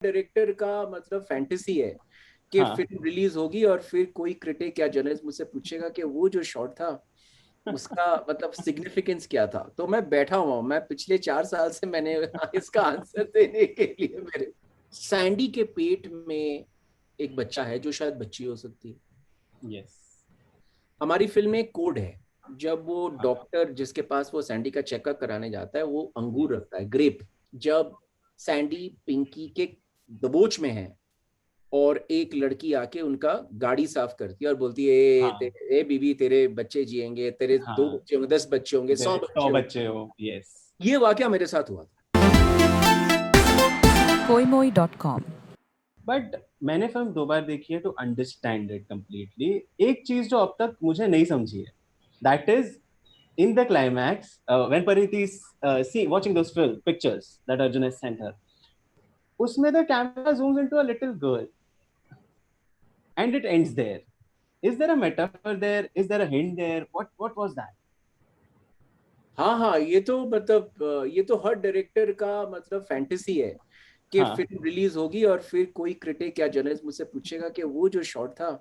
Director का मतलब fantasy है कि हाँ। फिल्म रिलीज होगी और फिर कोई क्रिटिक या जर्नलिस्ट मुझसे पूछेगा कि वो जो शॉट था उसका मतलब सिग्निफिकेंस क्या था। तो मैं बैठा हुआ हूँ, मैं पिछले 4 साल से मैंने इसका आंसर देने के लिए मेरे सैंडी के पेट में एक बच्चा है जो शायद बच्ची हो सकती है। यस। हमारी फिल्म में एक कोड है। जब वो हाँ। डॉक्टर जिसके पास वो सैंडी का चेकअप कराने जाता है वो अंगूर यस। रखता है, ग्रेप। जब सैंडी पिंकी के दबोच में है और एक लड़की आके उनका गाड़ी साफ करती है और बोलती है हाँ। ए बीबी तेरे बच्चे जिएंगे, तेरे 2 बच्चे हाँ। होंगे, 10 बच्चे होंगे, 100 बच्चे 100 होंगे। बच्चे हो। यस। ये वाकया मेरे साथ हुआ था। koimoi.com। बट मैंने फिल्म 2 बार देखी है टू अंडरस्टैंड इट कम्प्लीटली। एक चीज जो अब तक मुझे नहीं समझी है, that is in the climax, when Pariti is watching those pictures that Arjun has sent her, usme the camera zooms into a little girl and it ends there. Is there a metaphor there? Is there a hint there? What was that? हाँ हाँ, ये तो मतलब ये तो हर director का मतलब fantasy है कि हाँ। फिल्म रिलीज होगी और फिर कोई क्रिटिक या जर्नलिस्ट मुझसे पूछेगा कि वो जो शॉट था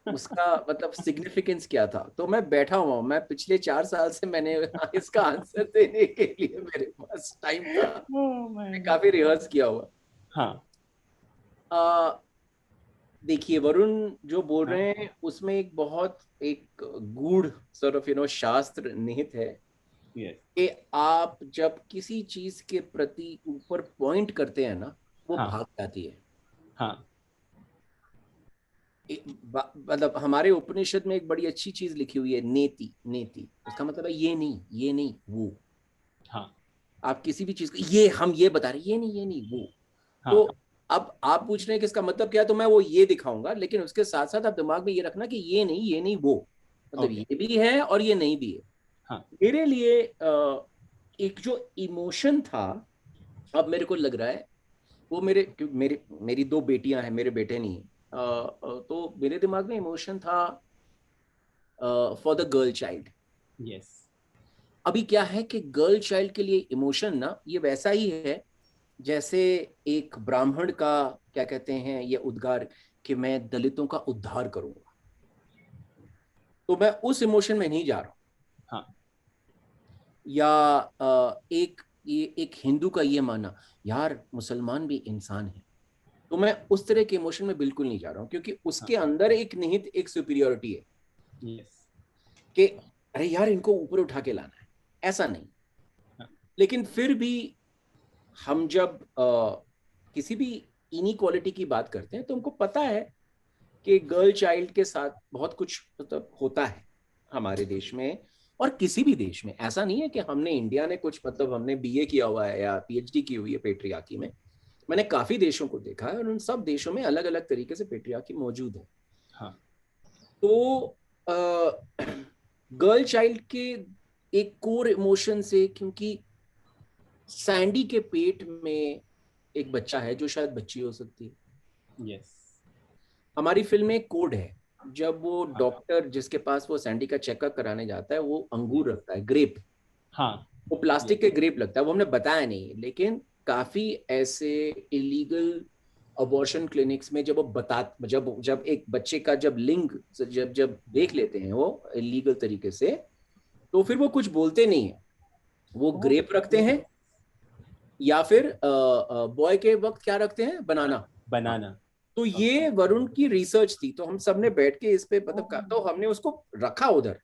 उसका मतलब सिग्निफिकेंस क्या था। तो मैं बैठा हुआ हूँ, मैं पिछले 4 साल से मैंने इसका आंसर देने के लिए मेरे पास टाइम था। Oh my मैं God. काफी रिहर्स किया हुआ। हाँ। आ, देखिए वरुण जो बोल हाँ। रहे हैं उसमें एक बहुत एक गूढ़ शास्त्र निहित है Yes. कि आप जब किसी चीज के प्रति ऊपर पॉइंट करते हैं ना वो हाँ। भाग जाती है। हाँ। मतलब हमारे उपनिषद में एक बड़ी अच्छी चीज लिखी हुई है, नेति नेति। उसका मतलब है ये नहीं वो। हाँ। आप किसी भी चीज को ये बता रहे, ये नहीं वो। तो हाँ। अब आप पूछ रहे हैं कि इसका मतलब क्या है, तो मैं वो ये दिखाऊंगा, लेकिन उसके साथ साथ आप दिमाग में ये रखना कि ये नहीं वो। मतलब ओके। ये भी है और ये नहीं भी है। हाँ। मेरे लिए एक जो इमोशन था, अब मेरे को लग रहा है वो मेरी 2 बेटियां हैं, मेरे बेटे नहीं है। तो मेरे दिमाग में इमोशन था for the girl child. Yes. अभी क्या है कि गर्ल चाइल्ड के लिए इमोशन ना ये वैसा ही है जैसे एक ब्राह्मण का क्या कहते हैं ये उद्गार कि मैं दलितों का उद्धार करूंगा। तो मैं उस इमोशन में नहीं जा रहा हूं। हाँ। या एक हिंदू का ये मानना यार मुसलमान भी इंसान है, तो मैं उस तरह के इमोशन में बिल्कुल नहीं जा रहा हूं, क्योंकि हाँ। उसके अंदर एक निहित एक सुपीरियोरिटी है यस। कि अरे यार इनको ऊपर उठा के लाना है, ऐसा नहीं। हाँ। लेकिन फिर भी हम जब किसी भी इनइक्वालिटी की बात करते हैं तो हमको पता है कि गर्ल चाइल्ड के साथ बहुत कुछ मतलब होता है हमारे देश में और किसी भी देश में। ऐसा नहीं है कि हमने इंडिया ने कुछ मतलब हमने बीए किया हुआ है या पीएचडी की हुई है पेट्रियार्की में। मैंने काफी देशों को देखा है और उन सब देशों में अलग अलग तरीके से पेट्रियार्की मौजूद है। हाँ। तो गर्ल चाइल्ड के एक कोर इमोशन से, क्योंकि सैंडी के पेट में एक बच्चा है जो शायद बच्ची हो सकती है। यस। हमारी फिल्म में एक कोड है। जब वो हाँ। डॉक्टर जिसके पास वो सैंडी का चेकअप कराने जाता है वो अंगूर यस। रखता है, ग्रेप। हाँ। वो प्लास्टिक यस। के ग्रेप लगता है, वो हमने बताया नहीं, लेकिन काफी ऐसे इलीगल अबॉर्शन क्लिनिक्स में जब वो बता जब जब एक बच्चे का जब लिंग जब जब देख लेते हैं वो इलीगल तरीके से, तो फिर वो कुछ बोलते नहीं है, वो ओह। ग्रेप रखते हैं या फिर बॉय के वक्त क्या रखते हैं, बनाना। बनाना। तो ओके। ये वरुण की रिसर्च थी, तो हम सब ने बैठ के इस पे मतलब ओह। तो हमने उसको रखा उधर।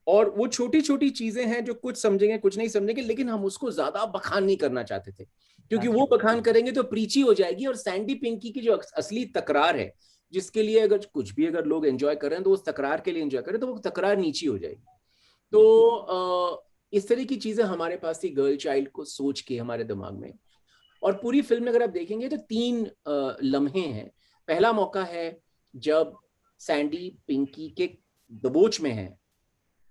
और वो छोटी छोटी चीजें हैं जो कुछ समझेंगे कुछ नहीं समझेंगे, लेकिन हम उसको ज्यादा बखान नहीं करना चाहते थे, क्योंकि दैट्स वो बखान इंटरेस्टिंग। करेंगे तो प्रीची हो जाएगी। और सैंडी पिंकी की जो असली तकरार है, जिसके लिए अगर कुछ भी अगर लोग एंजॉय कर रहे हैं तो उस तकरार के लिए एंजॉय करें, तो वो तकरार नीची हो जाएगी। यस। तो इस तरह की चीजें हमारे पास थी गर्ल चाइल्ड को सोच के हमारे दिमाग में। और पूरी फिल्म में अगर आप देखेंगे तो 3 लम्हे हैं। पहला मौका है जब सैंडी पिंकी के दबोच में है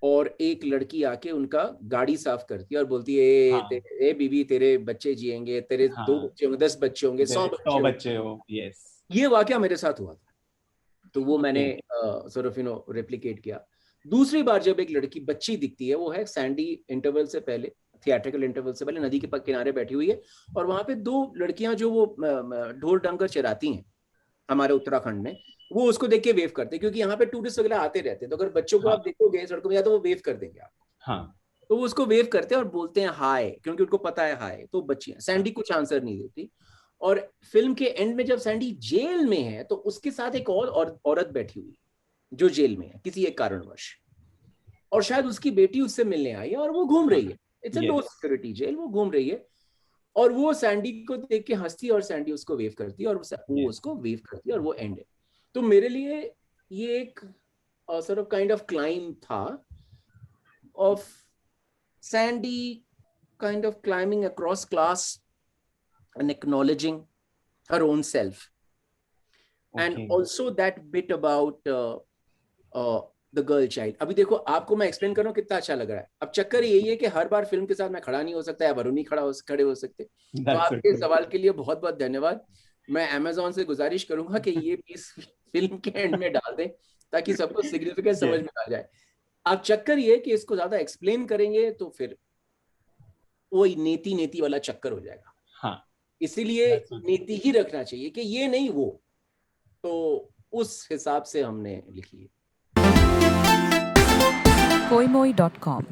और एक लड़की आके उनका गाड़ी साफ करती है और बोलती है हाँ। ए बीबी तेरे बच्चे जिएंगे, तेरे दो हाँ। बच्चे होंगे, 10 बच्चे होंगे, सौ 100 बच्चे होंगे। बच्चे हो। यस। ये वाकया मेरे साथ हुआ था, तो वो ओके। मैंने रेप्लिकेट किया। दूसरी बार जब एक लड़की बच्ची दिखती है, वो है सैंडी इंटरवल से पहले, थिएट्रिकल इंटरवल से पहले नदी के किनारे बैठी हुई है, और वहां पे दो लड़कियां जो वो ढोर डंगर चराती हैं हमारे उत्तराखंड में, वो उसको देख के वेव करते हैं, क्योंकि यहाँ पे टूरिस्ट वगैरह आते रहते हैं, तो अगर बच्चों को हाँ आप देखोगे सड़कों में, या तो वो वेव कर देंगे आप, हाँ तो वो उसको वेव करते हैं और बोलते हैं हाय, क्योंकि उनको पता है हाय। तो बच्चियां, हाँ सैंडी कुछ आंसर नहीं देती, और फिल्म के एंड में जब सैंडी जेल में है तो उसके साथ एक और औरत बैठी हुई जो जेल में है किसी एक कारणवश, और शायद उसकी बेटी उससे मिलने आई है, और वो घूम हाँ रही है, it's a lowest security jail, वो घूम रही है, और वो सैंडी को देख के हंसती है, और सैंडी उसको वेव करती है, और वो यस उसको वेव करती है, और वो एंड है। तो मेरे लिए ये एक sort of kind of climb था, of Sandy kind of climbing across class and acknowledging her own self, and okay also that bit about uh, the girl child. अभी देखो आपको मैं एक्सप्लेन कर रहा हूँ कितना अच्छा लग रहा है। अब चक्कर यही है कि हर बार फिल्म के साथ मैं खड़ा नहीं हो सकता, या वरुण नहीं खड़े हो सकते। तो दैट्स आपके ओके सवाल के लिए बहुत बहुत धन्यवाद। मैं अमेजोन से गुजारिश करूंगा कि ये पीस फिल्म के एंड में डाल दें, ताकि सबको सिग्निफिकेंस समझ यस में आ जाए। अब चक्कर ये कि इसको ज्यादा एक्सप्लेन करेंगे तो फिर वो नेति नेति वाला चक्कर हो जाएगा, हाँ इसीलिए दैट्स ओके नीति ही रखना चाहिए कि ये नहीं वो। तो उस हिसाब से हमने लिखी है। koimoi.com